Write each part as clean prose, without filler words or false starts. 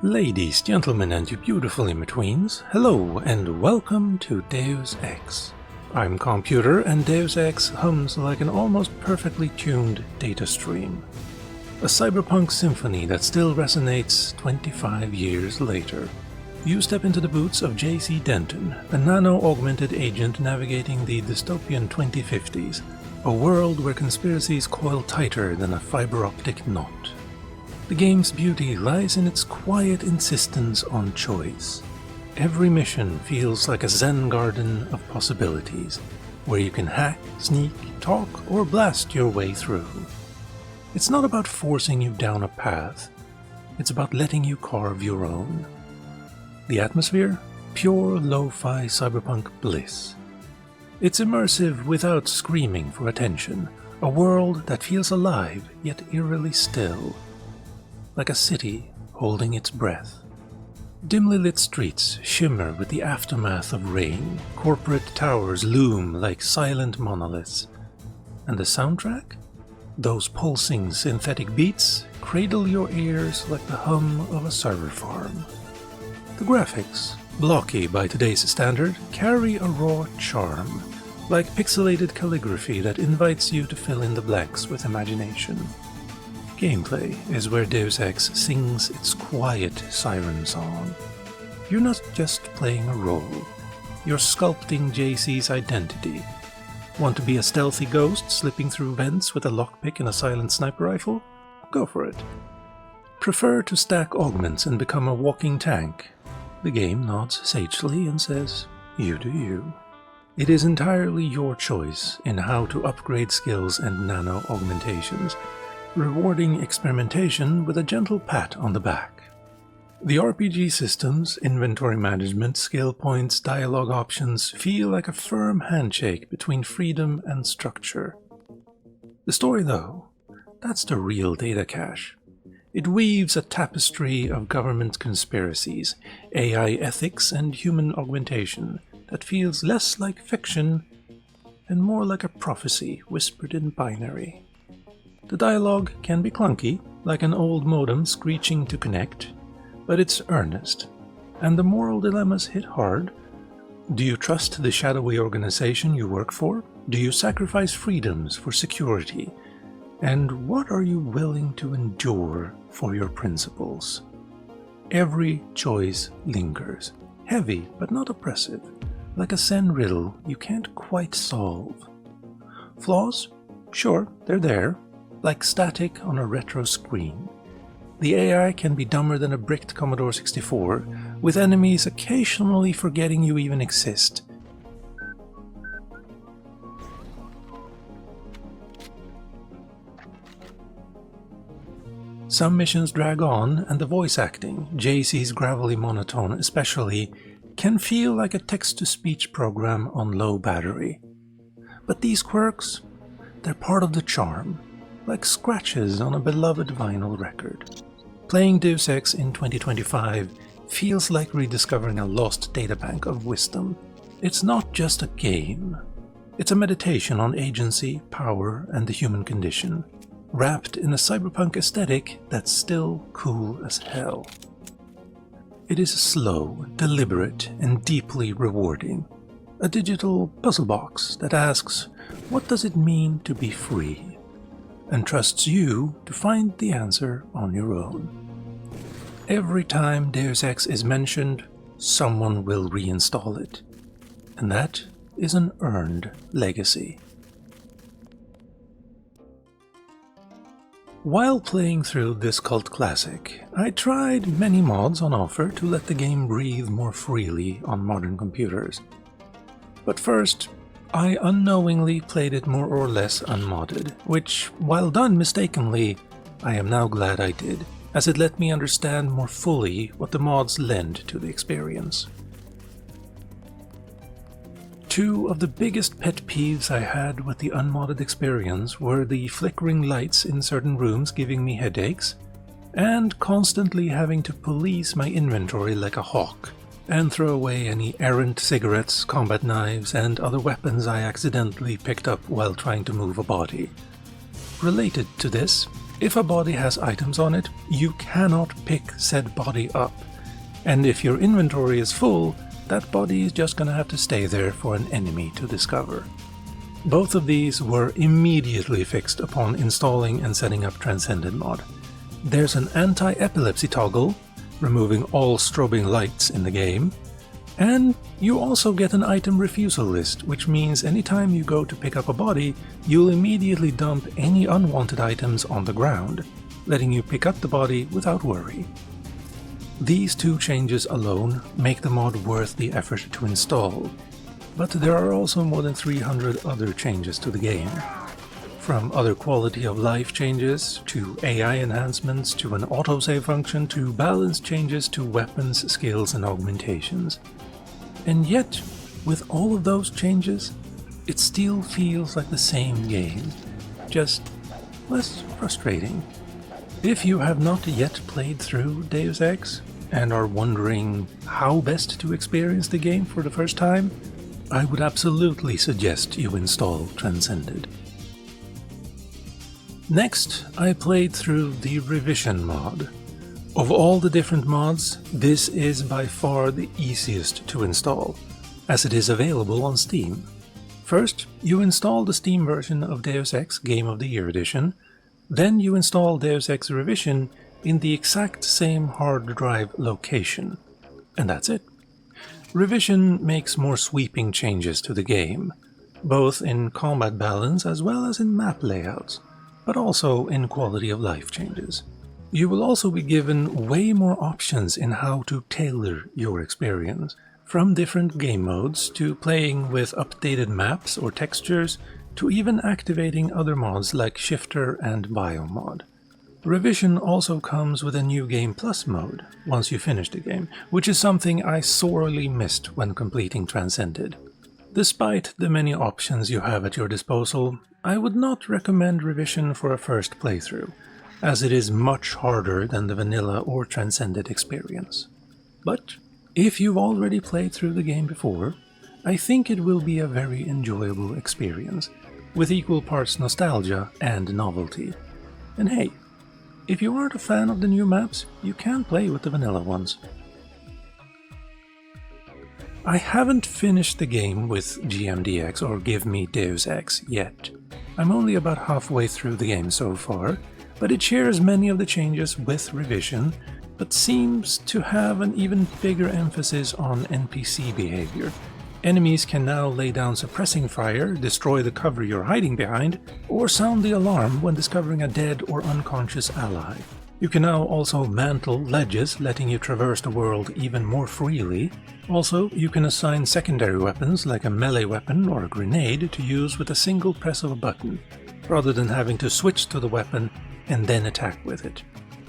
Ladies, gentlemen, and you beautiful in-betweens, hello and welcome to Deus Ex. I'm Calmputer, and Deus Ex hums like an almost perfectly tuned data stream. A cyberpunk symphony that still resonates 25 years later. You step into the boots of J.C. Denton, a nano-augmented agent navigating the dystopian 2050s, a world where conspiracies coil tighter than a fiber-optic knot. The game's beauty lies in its quiet insistence on choice. Every mission feels like a Zen garden of possibilities, where you can hack, sneak, talk, or blast your way through. It's not about forcing you down a path, it's about letting you carve your own. The atmosphere? Pure lo-fi cyberpunk bliss. It's immersive without screaming for attention, a world that feels alive yet eerily still. Like a city holding its breath. Dimly lit streets shimmer with the aftermath of rain, corporate towers loom like silent monoliths. And the soundtrack? Those pulsing synthetic beats cradle your ears like the hum of a server farm. The graphics, blocky by today's standard, carry a raw charm, like pixelated calligraphy that invites you to fill in the blanks with imagination. Gameplay is where Deus Ex sings its quiet siren song. You're not just playing a role, you're sculpting JC's identity. Want to be a stealthy ghost slipping through vents with a lockpick and a silent sniper rifle? Go for it. Prefer to stack augments and become a walking tank? The game nods sagely and says, you do you. It is entirely your choice in how to upgrade skills and nano-augmentations, rewarding experimentation with a gentle pat on the back. The RPG system's inventory management, skill points, dialogue options feel like a firm handshake between freedom and structure. The story, though, that's the real data cache. It weaves a tapestry of government conspiracies, AI ethics, and human augmentation that feels less like fiction and more like a prophecy whispered in binary. The dialogue can be clunky, like an old modem screeching to connect, but it's earnest, and the moral dilemmas hit hard. Do you trust the shadowy organization you work for? Do you sacrifice freedoms for security? And what are you willing to endure for your principles? Every choice lingers, heavy but not oppressive, like a Zen riddle you can't quite solve. Flaws? Sure, they're there. Like static on a retro screen. The AI can be dumber than a bricked Commodore 64, with enemies occasionally forgetting you even exist. Some missions drag on, and the voice acting, JC's gravelly monotone especially, can feel like a text-to-speech program on low battery. But these quirks, they're part of the charm. Like scratches on a beloved vinyl record. Playing Deus Ex in 2025 feels like rediscovering a lost databank of wisdom. It's not just a game. It's a meditation on agency, power, and the human condition, wrapped in a cyberpunk aesthetic that's still cool as hell. It is slow, deliberate, and deeply rewarding. A digital puzzle box that asks, what does it mean to be free? And trusts you to find the answer on your own. Every time Deus Ex is mentioned, someone will reinstall it. And that is an earned legacy. While playing through this cult classic, I tried many mods on offer to let the game breathe more freely on modern computers. But first, I unknowingly played it more or less unmodded, which, while done mistakenly, I am now glad I did, as it let me understand more fully what the mods lend to the experience. Two of the biggest pet peeves I had with the unmodded experience were the flickering lights in certain rooms giving me headaches, and constantly having to police my inventory like a hawk, and throw away any errant cigarettes, combat knives, and other weapons I accidentally picked up while trying to move a body. Related to this, If a body has items on it, you cannot pick said body up. And if your inventory is full, that body is just gonna have to stay there for an enemy to discover. Both of these were immediately fixed upon installing and setting up Transcended mod. There's an anti-epilepsy toggle, removing all strobing lights in the game, and you also get an item refusal list, which means anytime you go to pick up a body, you'll immediately dump any unwanted items on the ground, letting you pick up the body without worry. These two changes alone make the mod worth the effort to install, but there are also more than 300 other changes to the game. From other quality of life changes, to AI enhancements, to an autosave function, to balance changes to weapons, skills and augmentations. And yet, with all of those changes, it still feels like the same game, just less frustrating. If you have not yet played through Deus Ex, and are wondering how best to experience the game for the first time, I would absolutely suggest you install Transcended. Next, I played through the Revision mod. Of all the different mods, this is by far the easiest to install, as it is available on Steam. First, you install the Steam version of Deus Ex Game of the Year Edition, then you install Deus Ex Revision in the exact same hard drive location, and that's it. Revision makes more sweeping changes to the game, both in combat balance as well as in map layouts, but also in quality of life changes. You will also be given way more options in how to tailor your experience, from different game modes to playing with updated maps or textures to even activating other mods like Shifter and Biomod. Revision also comes with a new Game Plus mode once you finish the game, which is something I sorely missed when completing Transcended. Despite the many options you have at your disposal, I would not recommend Revision for a first playthrough, as it is much harder than the vanilla or Transcended experience. But if you've already played through the game before, I think it will be a very enjoyable experience, with equal parts nostalgia and novelty. And hey, if you aren't a fan of the new maps, you can play with the vanilla ones. I haven't finished the game with GMDX or Give Me Deus Ex yet. I'm only about halfway through the game so far, but it shares many of the changes with Revision, but seems to have an even bigger emphasis on NPC behavior. Enemies can now lay down suppressing fire, destroy the cover you're hiding behind, or sound the alarm when discovering a dead or unconscious ally. You can now also mantle ledges, letting you traverse the world even more freely. Also, you can assign secondary weapons like a melee weapon or a grenade to use with a single press of a button, rather than having to switch to the weapon and then attack with it.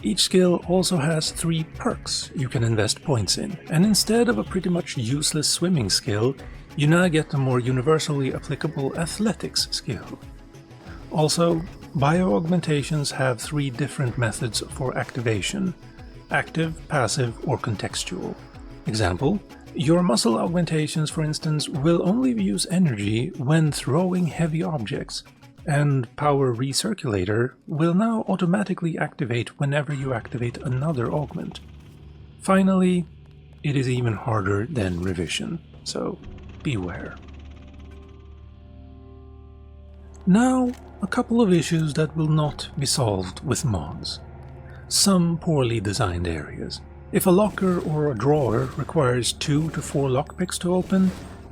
Each skill also has 3 perks you can invest points in, and instead of a pretty much useless swimming skill, you now get the more universally applicable athletics skill. Also, bio-augmentations have 3 different methods for activation: active, passive, or contextual. Example, your muscle augmentations, for instance, will only use energy when throwing heavy objects, and Power Recirculator will now automatically activate whenever you activate another augment. Finally, it is even harder than Revision, so beware. Now, a couple of issues that will not be solved with mods. Some poorly designed areas. If a locker or a drawer requires 2 to 4 lockpicks to open,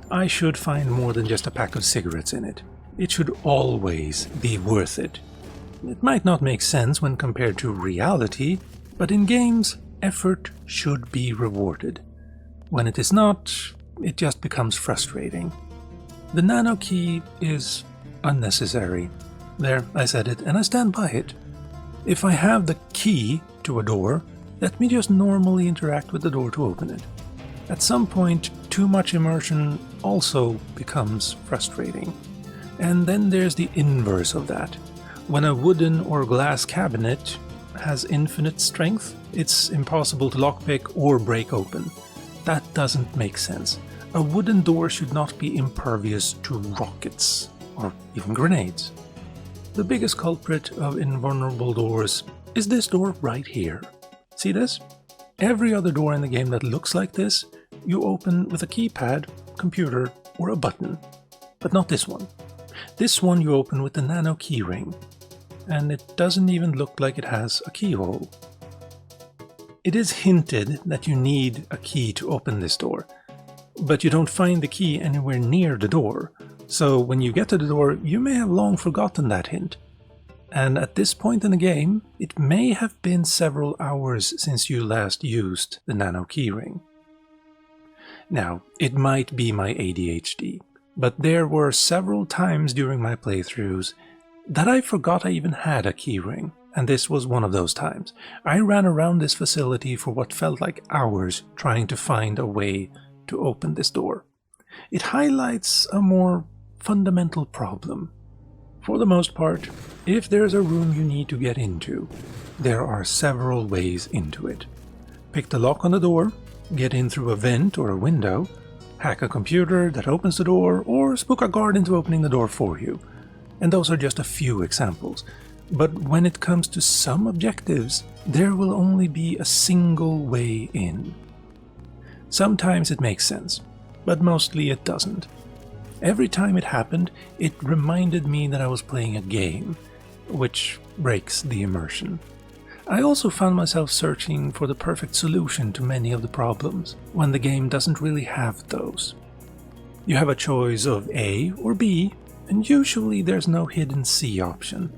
I should find more than just a pack of cigarettes in it. It should always be worth it. It might not make sense when compared to reality, but in games, effort should be rewarded. When it is not, it just becomes frustrating. The nano key is unnecessary. There, I said it, and I stand by it. If I have the key to a door, let me just normally interact with the door to open it. At some point, too much immersion also becomes frustrating. And then there's the inverse of that. When a wooden or glass cabinet has infinite strength, it's impossible to lockpick or break open. That doesn't make sense. A wooden door should not be impervious to rockets, or even grenades. the biggest culprit of invulnerable doors is this door right here. See this? Every other door in the game that looks like this, you open with a keypad, computer, or a button. But not this one. This one you open with the nano keyring. And it doesn't even look like it has a keyhole. It is hinted that you need a key to open this door, but you don't find the key anywhere near the door, so when you get to the door you may have long forgotten that hint. And at this point in the game, it may have been several hours since you last used the nano keyring. Now, it might be my ADHD, but there were several times during my playthroughs that I forgot I even had a keyring. And this was one of those times. I ran around this facility for what felt like hours trying to find a way to open this door. It highlights a more fundamental problem. For the most part, if there's a room you need to get into, there are several ways into it. Pick the lock on the door, get in through a vent or a window, hack a computer that opens the door, or spook a guard into opening the door for you. And those are just a few examples. But when it comes to some objectives, there will only be a single way in. Sometimes it makes sense, but mostly it doesn't. Every time it happened, it reminded me that I was playing a game, which breaks the immersion. I also found myself searching for the perfect solution to many of the problems, when the game doesn't really have those. You have a choice of A or B, and usually there's no hidden C option.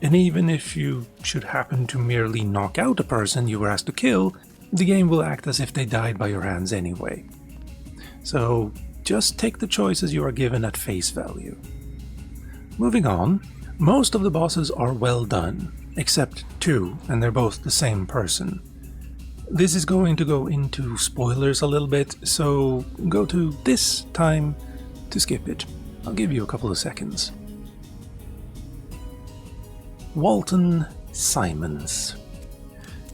And even if you should happen to merely knock out a person you were asked to kill, the game will act as if they died by your hands anyway. So just take the choices you are given at face value. Moving on, most of the bosses are well done, except two, and they're both the same person. This is going to go into spoilers a little bit, so go to this time to skip it. I'll give you a couple of seconds. Walton Simons.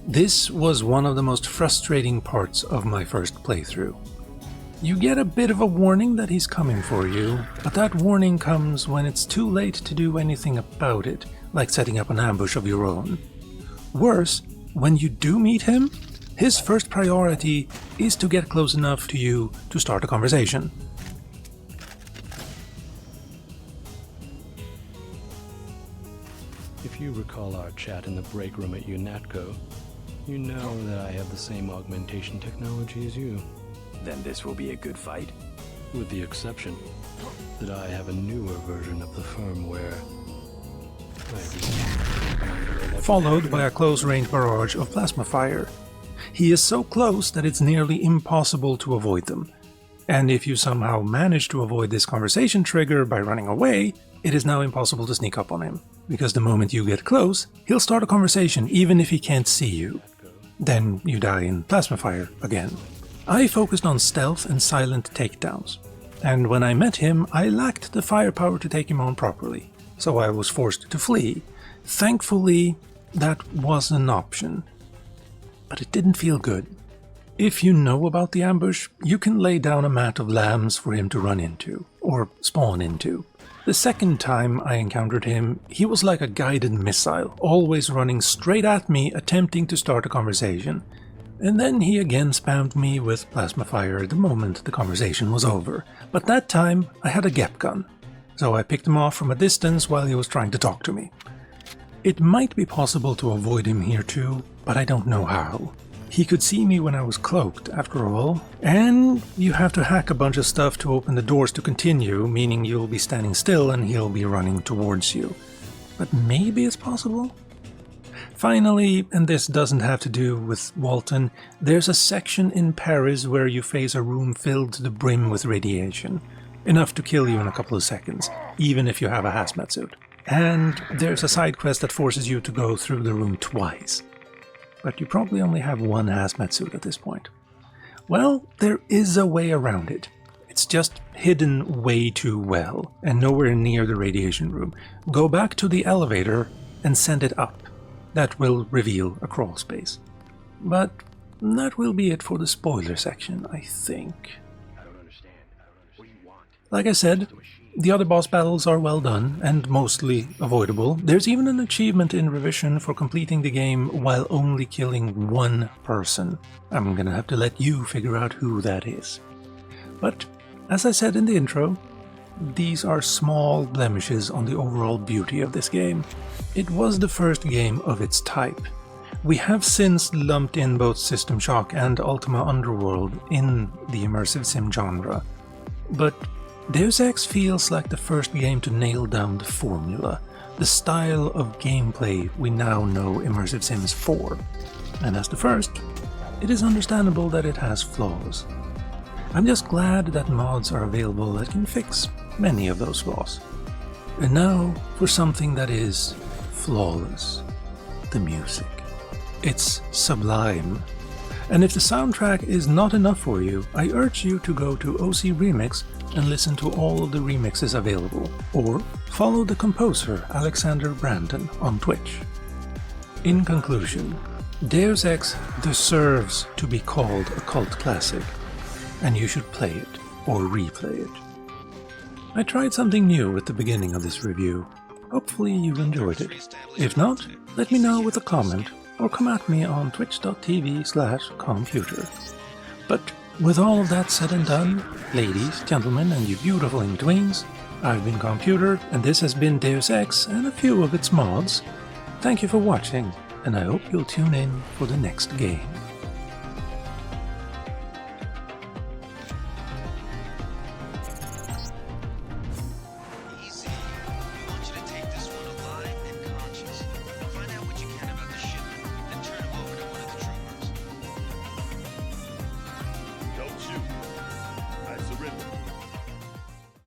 This was one of the most frustrating parts of my first playthrough. You get a bit of a warning that he's coming for you, but that warning comes when it's too late to do anything about it, like setting up an ambush of your own. Worse, when you do meet him, his first priority is to get close enough to you to start a conversation. If you recall our chat in the break room at UNATCO, you know that I have the same augmentation technology as you. Then this will be a good fight. With the exception that I have a newer version of the firmware. Followed by a close-range barrage of plasma fire. He is so close that it's nearly impossible to avoid them. And if you somehow manage to avoid this conversation trigger by running away, it is now impossible to sneak up on him. Because the moment you get close, he'll start a conversation even if he can't see you. Then you die in plasma fire again. I focused on stealth and silent takedowns. And when I met him, I lacked the firepower to take him on properly. So I was forced to flee. Thankfully, that was an option. But it didn't feel good. If you know about the ambush, you can lay down a mat of lambs for him to run into, or spawn into. The second time I encountered him, he was like a guided missile, always running straight at me, attempting to start a conversation. And then he again spammed me with plasma fire the moment the conversation was over. But that time, I had a GEP gun, so I picked him off from a distance while he was trying to talk to me. It might be possible to avoid him here too, but I don't know how. He could see me when I was cloaked, after all, and you have to hack a bunch of stuff to open the doors to continue, meaning you'll be standing still and he'll be running towards you. But maybe it's possible? Finally, and this doesn't have to do with Walton, there's a section in Paris where you face a room filled to the brim with radiation. Enough to kill you in a couple of seconds, even if you have a hazmat suit. And there's a side quest that forces you to go through the room twice. But you probably only have one hazmat suit at this point. Well, there is a way around it. It's just hidden way too well, and nowhere near the radiation room. Go back to the elevator and send it up. That will reveal a crawl space. But that will be it for the spoiler section, I think. Like I said, The other boss battles are well done and mostly avoidable. There's even an achievement in Revision for completing the game while only killing one person. I'm gonna have to let you figure out who that is. But, as I said in the intro, these are small blemishes on the overall beauty of this game. It was the first game of its type. We have since lumped in both System Shock and Ultima Underworld in the immersive sim genre, but Deus Ex feels like the first game to nail down the formula, the style of gameplay we now know immersive sims for. And as the first, it is understandable that it has flaws. I'm just glad that mods are available that can fix many of those flaws. And now for something that is flawless: the music. It's sublime. And if the soundtrack is not enough for you, I urge you to go to OC Remix and listen to all of the remixes available, or follow the composer Alexander Brandon on Twitch. In conclusion, Deus Ex deserves to be called a cult classic, and you should play it or replay it. I tried something new at the beginning of this review. Hopefully you've enjoyed it. If not, let me know with a comment or come at me on twitch.tv/Calmputer. But with all of that said and done, ladies, gentlemen, and you beautiful in-betweens, I've been Calmputer, and this has been Deus Ex and a few of its mods. Thank you for watching, and I hope you'll tune in for the next game.